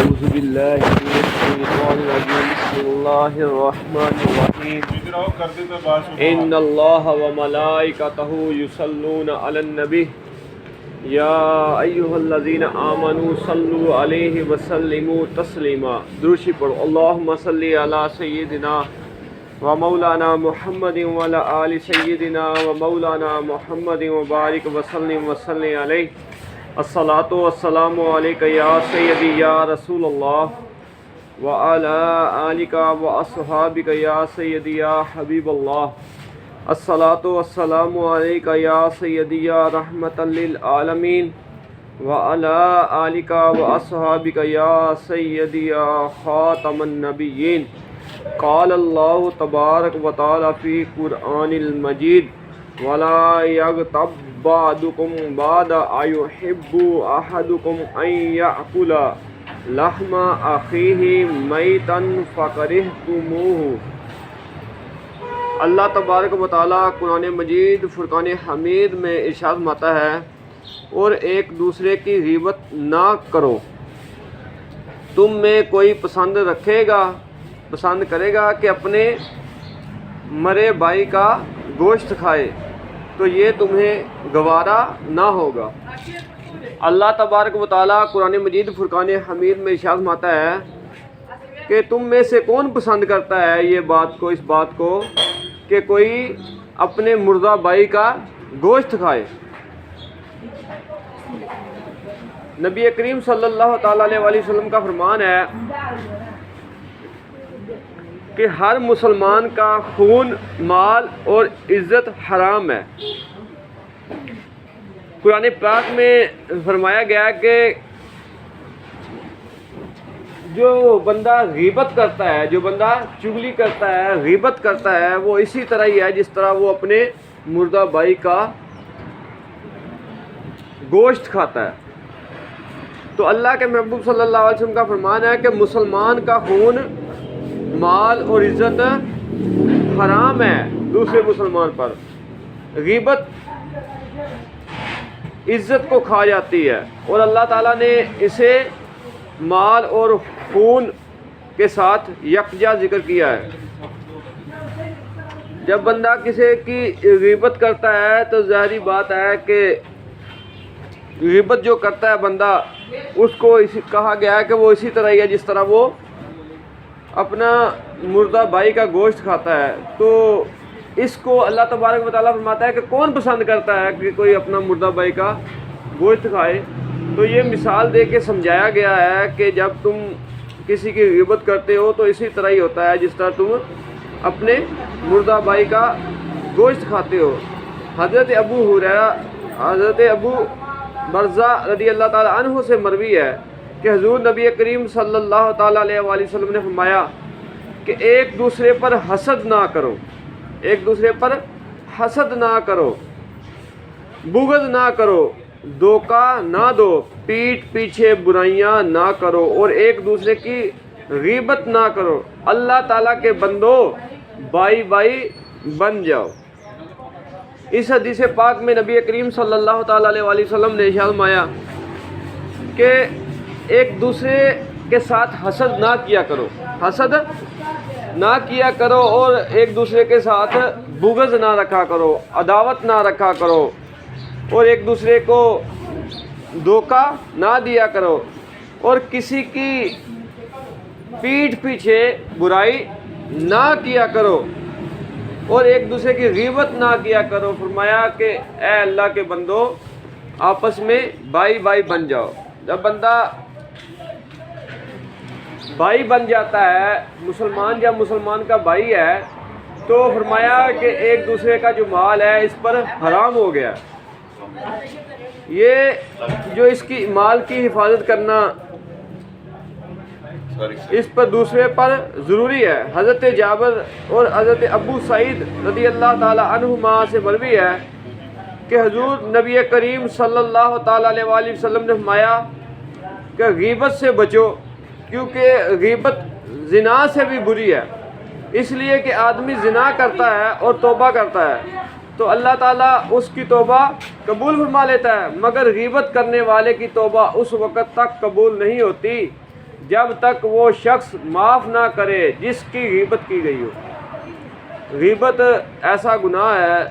أعوذ بالله من الشيطان الرجيم بسم الله الرحمن الرحيم إن الله وملائكته يصلون على النبي يا أيها الذين آمنوا صلوا عليه وسلموا تسليما. درود پڑھو. اللهم صل على سيدنا ومولانا محمد وعلى آل سيدنا ومولانا محمد وبارك وسلم عليه. الصلاۃ والسلام علیک یا سیدی یا رسول اللہ وعلی آلک واصحابک یا سیدی یا حبیب اللہ. الصلاۃ والسلام علیک یا سیدی یا رحمۃ للعالمین وعلی آلک واصحابک یا سیدی یا خاتم النبیین. قال اللہ تبارک و تعالی فی قرآن المجید ولا یغتب بعضکم بعضا ایحب احدکم ان یأکل لحم اخیہ میتا فکرہتموہ. اللہ تبارک و تعالیٰ قرآن مجید فرقان حمید میں ارشاد فرماتا ہے اور ایک دوسرے کی غیبت نہ کرو. تم میں کوئی پسند کرے گا کہ اپنے مرے بھائی کا گوشت کھائے تو یہ تمہیں گوارا نہ ہوگا. اللہ تبارک و تعالیٰ قرآن مجید فرقان حمید میں ارشاد فرماتا ہے کہ تم میں سے کون پسند کرتا ہے اس بات کو کہ کوئی اپنے مردہ بھائی کا گوشت کھائے. نبی کریم صلی اللہ تعالیٰ علیہ وسلم کا فرمان ہے کہ ہر مسلمان کا خون، مال اور عزت حرام ہے. قرآن پاک میں فرمایا گیا کہ جو بندہ غیبت کرتا ہے، جو بندہ چغلی کرتا ہے، غیبت کرتا ہے، وہ اسی طرح ہی ہے جس طرح وہ اپنے مردہ بھائی کا گوشت کھاتا ہے. تو اللہ کے محبوب صلی اللہ علیہ وسلم کا فرمان ہے کہ مسلمان کا خون، مال اور عزت حرام ہے دوسرے مسلمان پر. غیبت عزت کو کھا جاتی ہے اور اللہ تعالیٰ نے اسے مال اور خون کے ساتھ یکجا ذکر کیا ہے. جب بندہ کسی کی غیبت کرتا ہے تو ظاہری بات ہے کہ غیبت جو کرتا ہے بندہ، اس کو کہا گیا ہے کہ وہ اسی طرح ہی ہے جس طرح وہ اپنا مردہ بھائی کا گوشت کھاتا ہے. تو اس کو اللہ تبارک و تعالیٰ فرماتا ہے کہ کون پسند کرتا ہے کہ کوئی اپنا مردہ بھائی کا گوشت کھائے. تو یہ مثال دے کے سمجھایا گیا ہے کہ جب تم کسی کی غیبت کرتے ہو تو اسی طرح ہی ہوتا ہے جس طرح تم اپنے مردہ بھائی کا گوشت کھاتے ہو. حضرت ابو برزہ رضی اللہ تعالیٰ عنہ سے مروی ہے کہ حضور نبی کریم صلی اللہ تعالیٰ علیہ وآلہ وسلم نے فرمایا کہ ایک دوسرے پر حسد نہ کرو، ایک دوسرے پر حسد نہ کرو، بغض نہ کرو، دھوکہ نہ دو، پیٹھ پیچھے برائیاں نہ کرو اور ایک دوسرے کی غیبت نہ کرو. اللہ تعالیٰ کے بندو بھائی بن جاؤ. اس حدیث پاک میں نبی کریم صلی اللہ تعالیٰ علیہ وآلہ وسلم نے ارشاد فرمایا کہ ایک دوسرے کے ساتھ حسد نہ کیا کرو اور ایک دوسرے کے ساتھ بغض نہ رکھا کرو، عداوت نہ رکھا کرو اور ایک دوسرے کو دھوکہ نہ دیا کرو اور کسی کی پیٹھ پیچھے برائی نہ کیا کرو اور ایک دوسرے کی غیبت نہ کیا کرو. فرمایا کہ اے اللہ کے بندو آپس میں بھائی بن جاؤ. جب بندہ بھائی بن جاتا ہے، مسلمان کا بھائی ہے، تو فرمایا کہ ایک دوسرے کا جو مال ہے اس پر حرام ہو گیا. یہ جو اس کی مال کی حفاظت کرنا اس پر دوسرے پر ضروری ہے. حضرت جابر اور حضرت ابو سعید رضی اللہ تعالیٰ عنہما سے مروی ہے کہ حضور نبی کریم صلی اللہ تعالیٰ علیہ وآلہ وسلم نے فرمایا کہ غیبت سے بچو، کیونکہ غیبت زنا سے بھی بری ہے. اس لیے کہ آدمی زنا کرتا ہے اور توبہ کرتا ہے تو اللہ تعالیٰ اس کی توبہ قبول فرما لیتا ہے، مگر غیبت کرنے والے کی توبہ اس وقت تک قبول نہیں ہوتی جب تک وہ شخص معاف نہ کرے جس کی غیبت کی گئی ہو۔ غیبت ایسا گناہ ہے،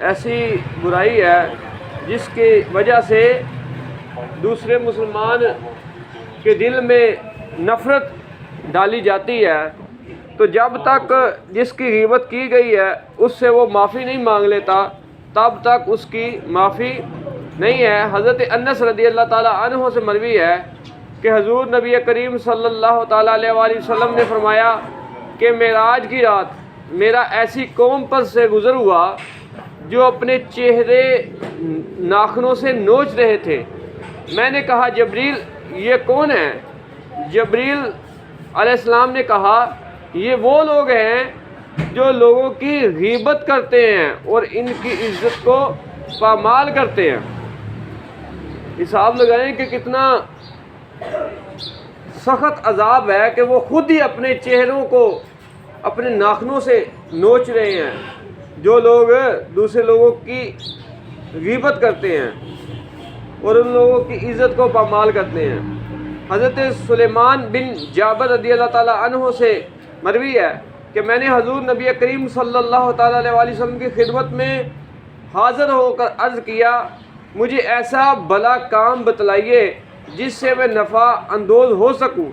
ایسی برائی ہے جس کی وجہ سے دوسرے مسلمان کے دل میں نفرت ڈالی جاتی ہے۔ تو جب تک جس کی غیبت کی گئی ہے اس سے وہ معافی نہیں مانگ لیتا تب تک اس کی معافی نہیں ہے۔ حضرت انس رضی اللہ تعالیٰ عنہ سے مروی ہے کہ حضور نبی کریم صلی اللہ تعالیٰ علیہ وآلہ وسلم نے فرمایا کہ معراج کی رات میرا ایسی قوم پر سے گزر ہوا جو اپنے چہرے ناخنوں سے نوچ رہے تھے۔ میں نے کہا جبریل یہ کون ہے؟ جبریل علیہ السلام نے کہا یہ وہ لوگ ہیں جو لوگوں کی غیبت کرتے ہیں اور ان کی عزت کو پامال کرتے ہیں۔ حساب لگائیں کہ کتنا سخت عذاب ہے کہ وہ خود ہی اپنے چہروں کو اپنے ناخنوں سے نوچ رہے ہیں، جو لوگ دوسرے لوگوں کی غیبت کرتے ہیں اور ان لوگوں کی عزت کو پامال کرتے ہیں۔ حضرت سلیمان بن جابر رضی اللہ تعالیٰ عنہ سے مروی ہے کہ میں نے حضور نبی کریم صلی اللہ تعالیٰ علیہ وآلہ وسلم کی خدمت میں حاضر ہو کر عرض کیا مجھے ایسا بھلا کام بتلائیے جس سے میں نفع اندوز ہو سکوں۔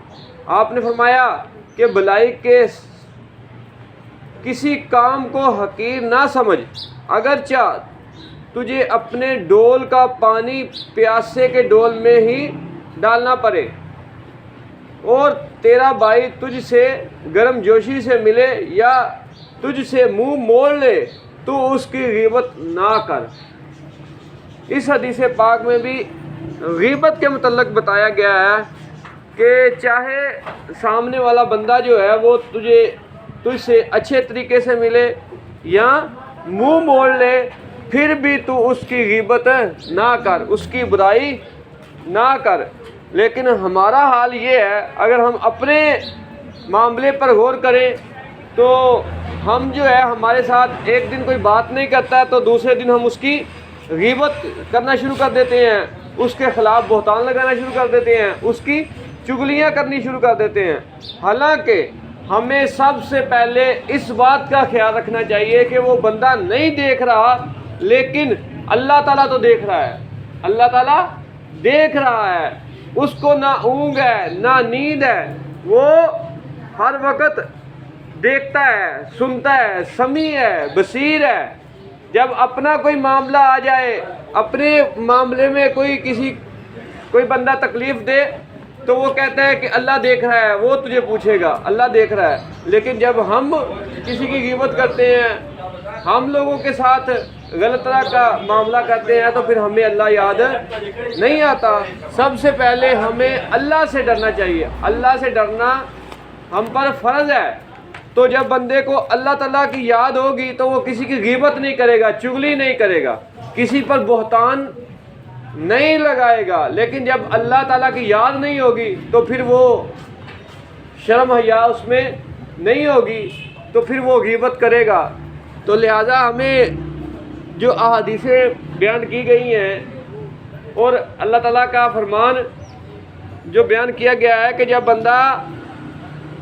آپ نے فرمایا کہ بھلائی کے کسی کام کو حقیر نہ سمجھ، اگرچہ تجھے اپنے ڈول کا پانی پیاسے کے ڈول میں ہی ڈالنا پڑے اور تیرا بھائی تجھ سے گرم جوشی سے ملے یا تجھ سے منہ موڑ لے تو اس کی غیبت نہ کر۔ اس حدیث پاک میں بھی غیبت کے متعلق بتایا گیا ہے کہ چاہے سامنے والا بندہ جو ہے وہ تجھ سے اچھے طریقے سے ملے یا منہ موڑ لے پھر بھی تو اس کی غیبت نہ کر، اس کی برائی نہ کر۔ لیکن ہمارا حال یہ ہے اگر ہم اپنے معاملے پر غور کریں تو ہم جو ہے ہمارے ساتھ ایک دن کوئی بات نہیں کرتا ہے تو دوسرے دن ہم اس کی غیبت کرنا شروع کر دیتے ہیں، اس کے خلاف بہتان لگانا شروع کر دیتے ہیں، اس کی چغلیاں کرنی شروع کر دیتے ہیں۔ حالانکہ ہمیں سب سے پہلے اس بات کا خیال رکھنا چاہیے کہ وہ بندہ نہیں دیکھ رہا لیکن اللہ تعالیٰ تو دیکھ رہا ہے، اللہ تعالیٰ دیکھ رہا ہے، اس کو نہ اونگ ہے نہ نیند ہے، وہ ہر وقت دیکھتا ہے، سنتا ہے، سمیع ہے، بصیر ہے۔ جب اپنا کوئی معاملہ آ جائے، اپنے معاملے میں کوئی بندہ تکلیف دے تو وہ کہتا ہے کہ اللہ دیکھ رہا ہے، وہ تجھے پوچھے گا، اللہ دیکھ رہا ہے۔ لیکن جب ہم کسی کی غیبت کرتے ہیں، ہم لوگوں کے ساتھ غلط طرح کا معاملہ کرتے ہیں تو پھر ہمیں اللہ یاد نہیں آتا۔ سب سے پہلے ہمیں اللہ سے ڈرنا چاہیے، اللہ سے ڈرنا ہم پر فرض ہے۔ تو جب بندے کو اللہ تعالیٰ کی یاد ہوگی تو وہ کسی کی غیبت نہیں کرے گا، چغلی نہیں کرے گا، کسی پر بہتان نہیں لگائے گا۔ لیکن جب اللہ تعالیٰ کی یاد نہیں ہوگی تو پھر وہ شرم حیا اس میں نہیں ہوگی تو پھر وہ غیبت کرے گا۔ تو لہٰذا ہمیں جو احادیثیں بیان کی گئی ہیں اور اللہ تعالیٰ کا فرمان جو بیان کیا گیا ہے کہ جب بندہ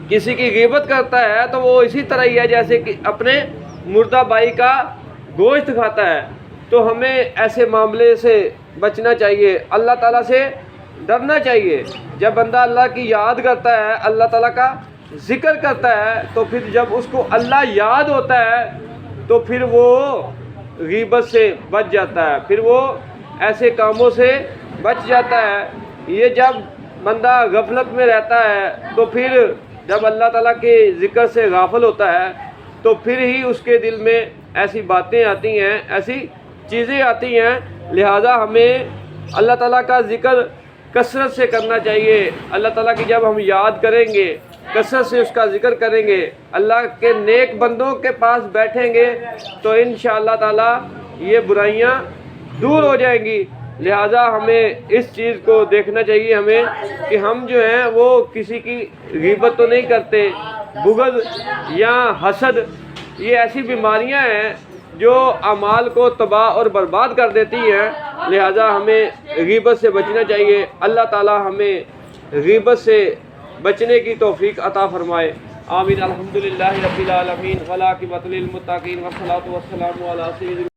کسی کی غیبت کرتا ہے تو وہ اسی طرح ہی ہے جیسے کہ اپنے مردہ بھائی کا گوشت کھاتا ہے۔ تو ہمیں ایسے معاملے سے بچنا چاہیے، اللہ تعالیٰ سے ڈرنا چاہیے۔ جب بندہ اللہ کی یاد کرتا ہے، اللہ تعالیٰ کا ذکر کرتا ہے تو پھر جب اس کو اللہ یاد ہوتا ہے تو پھر وہ غیبت سے بچ جاتا ہے، پھر وہ ایسے کاموں سے بچ جاتا ہے۔ یہ جب بندہ غفلت میں رہتا ہے تو پھر جب اللہ تعالیٰ کے ذکر سے غافل ہوتا ہے تو پھر ہی اس کے دل میں ایسی باتیں آتی ہیں، ایسی چیزیں آتی ہیں۔ لہٰذا ہمیں اللہ تعالیٰ کا ذکر کثرت سے کرنا چاہیے۔ اللہ تعالیٰ کی جب ہم یاد کریں گے، کثرت سے اس کا ذکر کریں گے، اللہ کے نیک بندوں کے پاس بیٹھیں گے تو انشاءاللہ تعالیٰ یہ برائیاں دور ہو جائیں گی۔ لہٰذا ہمیں اس چیز کو دیکھنا چاہیے ہمیں کہ ہم جو ہیں وہ کسی کی غیبت تو نہیں کرتے۔ بغض یا حسد یہ ایسی بیماریاں ہیں جو اعمال کو تباہ اور برباد کر دیتی ہیں۔ لہٰذا ہمیں غیبت سے بچنا چاہیے۔ اللہ تعالیٰ ہمیں غیبت سے بچنے کی توفیق عطا فرمائے. آمین. الحمدللہ رب العالمین والعاقبۃ للمتقین والصلاۃ والسلام علی سیدنا